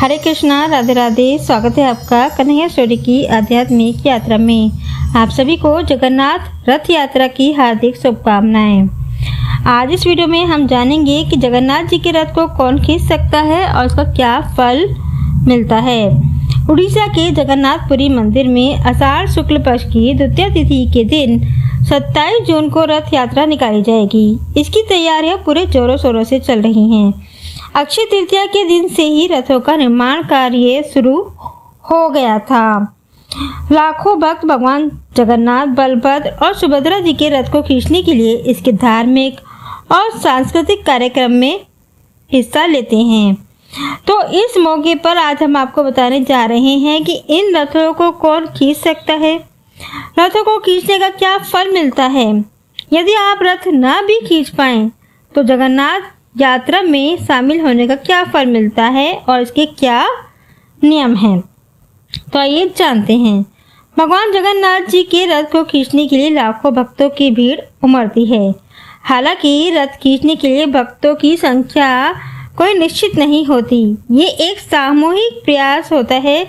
हरे कृष्णा, राधे राधे। स्वागत है आपका कन्हैया स्टोरी की आध्यात्मिक यात्रा में। आप सभी को जगन्नाथ रथ यात्रा की हार्दिक शुभकामनाएं। आज इस वीडियो में हम जानेंगे कि जगन्नाथ जी के रथ को कौन खींच सकता है और उसका क्या फल मिलता है। उड़ीसा के जगन्नाथपुरी मंदिर में आषाढ़ शुक्ल पक्ष की द्वितीय तिथि के दिन 27 जून को रथ यात्रा निकाली जाएगी। इसकी तैयारियां पूरे जोरों शोरों से चल रही हैं। अक्षय तृतीया के दिन से ही रथों का निर्माण कार्य शुरू हो गया था। लाखों भक्त भगवान जगन्नाथ, बलभद्र और सुभद्रा जी के रथ को खींचने के लिए इसके धार्मिक और सांस्कृतिक कार्यक्रम में हिस्सा लेते हैं। तो इस मौके पर आज हम आपको बताने जा रहे हैं कि इन रथों को कौन खींच सकता है, रथों को खींचने का क्या फल मिलता है। यदि आप रथ ना भी खींच पाएं तो जगन्नाथ यात्रा में शामिल होने का क्या फल मिलता है और इसके क्या नियम हैं। तो आइए जानते हैं। भगवान जगन्नाथ जी के रथ को खींचने के लिए लाखों भक्तों की भीड़ उमड़ती है। हालांकि रथ खींचने के लिए भक्तों की संख्या कोई निश्चित नहीं होती। ये एक सामूहिक प्रयास होता है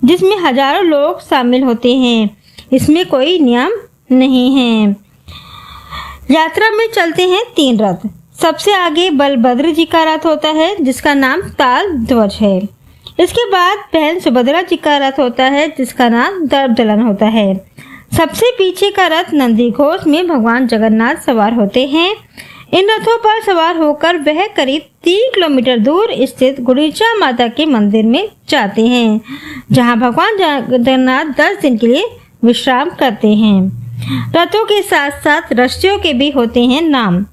जिसमें हजारों लोग शामिल होते हैं। इसमें कोई नियम नहीं है। यात्रा में चलते हैं 3 रथ। सबसे आगे बलभद्र जी का रथ होता है जिसका नाम ताल ध्वज है। इसके बाद बहन सुभद्रा जी का रथ होता है जिसका नाम दर्पदलन होता है। सबसे पीछे का रथ नंदी घोष में भगवान जगन्नाथ सवार होते हैं। इन रथों पर सवार होकर वह करीब 3 किलोमीटर दूर स्थित गुंडीचा माता के मंदिर में जाते हैं, जहां भगवान जगन्नाथ 10 दिन के लिए विश्राम करते हैं। रथों के साथ साथ रस्सियों के भी होते हैं नाम।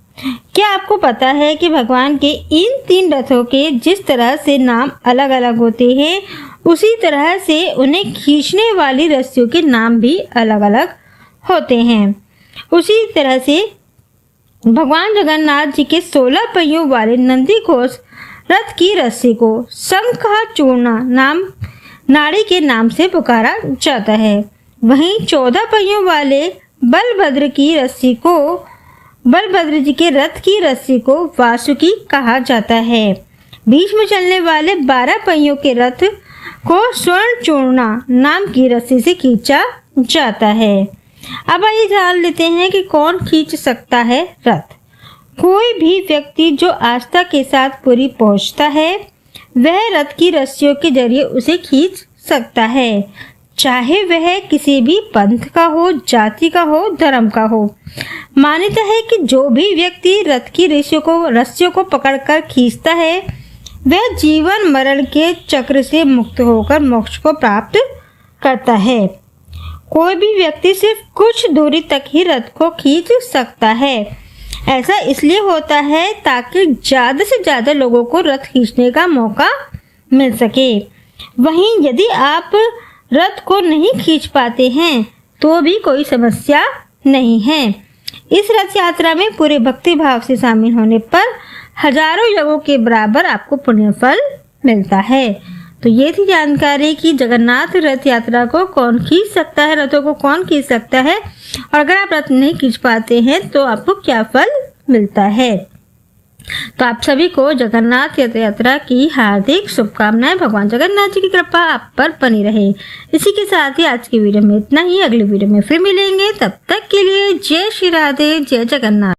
क्या आपको पता है कि भगवान के इन 3 रथों के जिस तरह से नाम अलग अलग होते हैं, उसी तरह से उन्हें खींचने वाली रस्सियों के नाम भी अलग अलग होते हैं। उसी तरह से भगवान जगन्नाथ जी के 16 पहियों वाले नंदी घोष रथ की रस्सी को शंखचूर्ण नाम नाड़ी के नाम से पुकारा जाता है। वहीं 14 पहियों वाले बलभद्र जी के रथ की रस्सी को वासुकी कहा जाता है। बीच में चलने वाले 12 पहियों के रथ को स्वर्णचूर्णा नाम की रस्सी से खींचा जाता है। अब आइए जान लेते हैं कि कौन खींच सकता है रथ। कोई भी व्यक्ति जो आस्था के साथ पुरी पहुंचता है वह रथ की रस्सियों के जरिए उसे खींच सकता है, चाहे वह किसी भी पंथ का हो, जाति का हो, धर्म का हो। मान्यता है कि जो भी व्यक्ति रथ की रस्सियों को पकड़कर खींचता है वह जीवन मरण के चक्र से मुक्त होकर मोक्ष को प्राप्त करता है। कोई भी व्यक्ति सिर्फ कुछ दूरी तक ही रथ को खींच सकता है। ऐसा इसलिए होता है ताकि ज़्यादा से ज़्यादा लोगों को रथ खींचने का मौका मिल सके। वहीं यदि आप रथ को नहीं खींच पाते हैं तो भी कोई समस्या नहीं है। इस रथ यात्रा में पूरे भक्ति भाव से शामिल होने पर हजारों लोगों के बराबर आपको पुण्य फल मिलता है। तो ये थी जानकारी कि जगन्नाथ रथ यात्रा को कौन खींच सकता है, रथों को कौन खींच सकता है, और अगर आप रथ नहीं खींच पाते हैं तो आपको क्या फल मिलता है। तो आप सभी को जगन्नाथ रथ यात्रा की हार्दिक शुभकामनाएं। भगवान जगन्नाथ जी की कृपा आप पर बनी रहे। इसी के साथ ही आज की वीडियो में इतना ही। अगली वीडियो में फिर मिलेंगे। तब तक के लिए जय श्री राधे, जय जगन्नाथ।